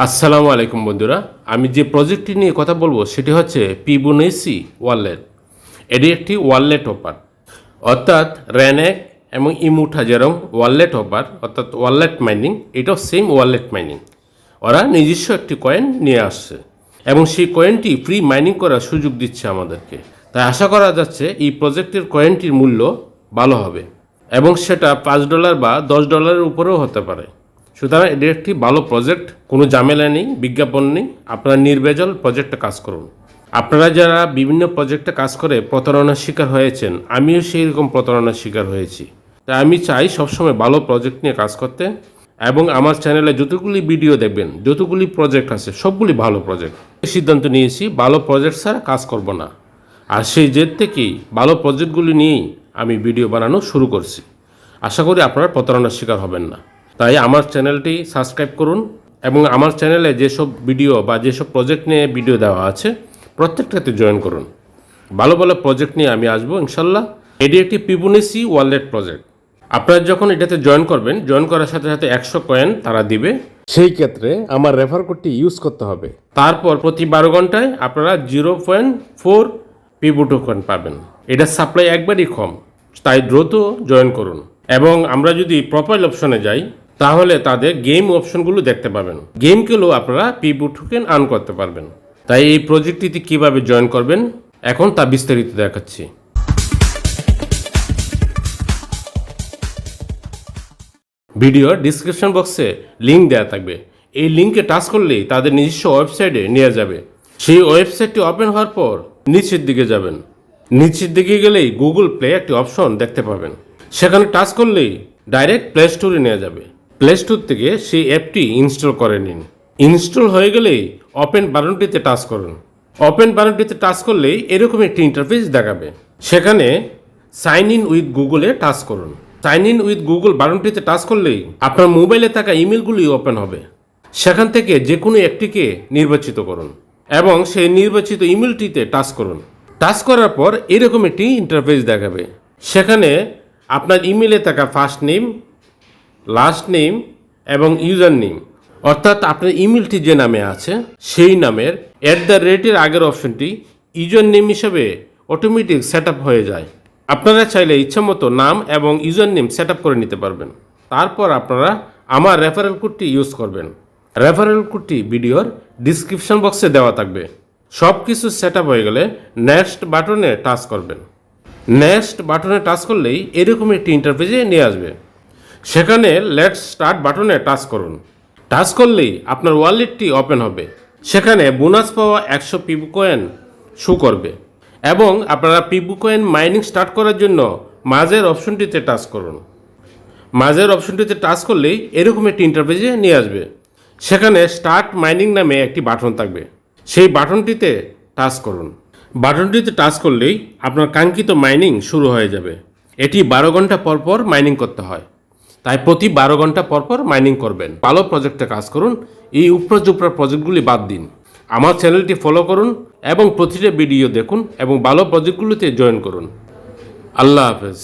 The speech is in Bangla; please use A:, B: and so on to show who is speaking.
A: আসসালামু আলাইকুম বন্ধুরা, আমি যে প্রজেক্টটি নিয়ে কথা বলবো সেটি হচ্ছে ফিবোনাচি ওয়ালেট। এটি একটি ওয়ালেট অফার, অর্থাৎ র্যানেক এবং ইমুঠা যেরকম ওয়ালেট অফার অর্থাৎ ওয়ালেট মাইনিং, এটাও সেম ওয়ালেট মাইনিং। ওরা নিজস্ব একটি কয়েন নিয়ে আসছে এবং সেই কয়েনটি ফ্রি মাইনিং করার সুযোগ দিচ্ছে আমাদেরকে। তাই আশা করা যাচ্ছে এই প্রজেক্টের কয়েনটির মূল্য ভালো হবে এবং সেটা $5 বা $10 উপরেও হতে পারে। সুতরাং এটি একটি ভালো প্রজেক্ট, কোনো ঝামেলা নেই, বিজ্ঞাপন নেই, আপনারা নির্ভেজাল প্রজেক্টে কাজ করুন। আপনারা যারা বিভিন্ন প্রজেক্টে কাজ করে প্রতারণার শিকার হয়েছেন, আমিও সেই রকম প্রতারণার শিকার হয়েছি। তাই আমি চাই সবসময় ভালো প্রজেক্ট নিয়ে কাজ করতে এবং আমার চ্যানেলে যতগুলি ভিডিও দেখবেন, যতগুলি প্রজেক্ট আছে সবগুলি ভালো প্রজেক্ট। সিদ্ধান্ত নিয়েছি ভালো প্রজেক্ট ছাড়া কাজ করব না, আর সেই জেদ থেকেই ভালো প্রজেক্টগুলি নিয়েই আমি ভিডিও বানানো শুরু করছি। আশা করি আপনারা প্রতারণার শিকার হবেন না। তাই আমার চ্যানেলটি সাবস্ক্রাইব করুন এবং আমার চ্যানেলে যেসব ভিডিও বা যেসব প্রজেক্ট নিয়ে ভিডিও দেওয়া আছে প্রত্যেকটাতে জয়েন করুন। ভালো ভালো প্রজেক্ট নিয়ে আমি আসবো ইনশাল্লাহ। এটি একটি ফিবোনাচি ওয়ালেট প্রজেক্ট। আপনারা যখন এটাতে জয়েন করবেন, জয়েন করার সাথে সাথে 100 কয়েন তারা দিবে। সেই ক্ষেত্রে আমার রেফার কোডটি ইউজ করতে হবে। তারপর প্রতি 12 ঘন্টায় আপনারা 0.4 পিবো টোকেন পাবেন। এটার সাপ্লাই একবারই কম, তাই দ্রুত জয়েন করুন। এবং আমরা যদি প্রোফাইল অপশনে যাই তাহলে তাদের গেম অপশনগুলো দেখতে পাবেন। গেম খেলেও আপনারা পিবো টোকেন আর্ন করতে পারবেন। তাই এই প্রজেক্টটিতে কিভাবে জয়েন করবেন এখন তা বিস্তারিত দেখাচ্ছি। ভিডিওর ডিসক্রিপশন বক্সে লিঙ্ক দেওয়া থাকবে। এই লিঙ্কে টাচ করলেই তাদের নিজস্ব ওয়েবসাইটে নিয়ে যাবে। সেই ওয়েবসাইটটি ওপেন হওয়ার পর নিচের দিকে যাবেন। নিচের দিকে গেলেই গুগল প্লে একটি অপশন দেখতে পাবেন। সেখানে টাচ করলেই ডাইরেক্ট প্লে স্টোরে নিয়ে যাবে। প্লে স্টোর থেকে সেই অ্যাপটি ইনস্টল করে নিন। ইনস্টল হয়ে গেলেই ওপেন বাটনটিতে টাচ করুন। ওপেন বাটনটিতে টাচ করলেই এরকম একটি ইন্টারফেস দেখাবে। সেখানে সাইন ইন উইথ গুগলে টাচ করুন। সাইন ইন উইথ গুগল বাটনটিতে টাচ করলেই আপনার মোবাইলে থাকা ইমেলগুলি ওপেন হবে। সেখান থেকে যে কোনো একটিকে নির্বাচিত করুন এবং সেই নির্বাচিত ইমেলটিতে টাচ করুন। টাচ করার পর এরকম একটি ইন্টারফেস দেখাবে। সেখানে আপনার ইমেলে থাকা ফার্স্ট নেম, লাস্ট নেম এবং ইউজার নেম, অর্থাৎ আপনার ইমেলটি যে নামে আছে সেই নামের @ আগের অপশনটি ইউজার নেম হিসেবে অটোমেটিক সেট আপ হয়ে যায়। আপনারা চাইলে ইচ্ছামতো নাম এবং ইউজার নেম সেট আপ করে নিতে পারবেন। তারপর আপনারা আমার রেফারেল কোডটি ইউজ করবেন। রেফারেল কোডটি ভিডিওর ডিসক্রিপশন বক্সে দেওয়া থাকবে। সব কিছু সেট আপ হয়ে গেলে নেক্সট বাটনে টাচ করবেন। নেক্সট বাটনে টাচ করলেই এরকম একটি ইন্টারফেসে নিয়ে আসবে। সেখানে লেটস স্টার্ট বাটনে টাচ করুন। টাচ করলেই আপনার ওয়ালেটটি ওপেন হবে। সেখানে বোনাস পাওয়া 100 পিবো কয়েন শো করবে এবং আপনারা পিবো কয়েন মাইনিং স্টার্ট করার জন্য মাঝের অপশনটিতে টাচ করুন। মাঝের অপশনটিতে টাচ করলেই এরকম একটি ইন্টারফেসে নিয়ে আসবে। সেখানে স্টার্ট মাইনিং নামে একটি বাটন থাকবে। সেই বাটনটিতে টাচ করুন। বাটনটিতে টাচ করলেই আপনার কাঙ্ক্ষিত মাইনিং শুরু হয়ে যাবে। এটি 12 ঘন্টা পর পর মাইনিং করতে হয়, তাই প্রতি 12 ঘন্টা পর পর মাইনিং করবেন। ভালো প্রজেক্টে কাজ করুন, এই উপরা প্রজেক্টগুলি বাদ দিন। আমার চ্যানেলটি ফলো করুন এবং প্রতিটা ভিডিও দেখুন এবং ভালো প্রজেক্টগুলিতে জয়েন করুন। আল্লাহ হাফেজ।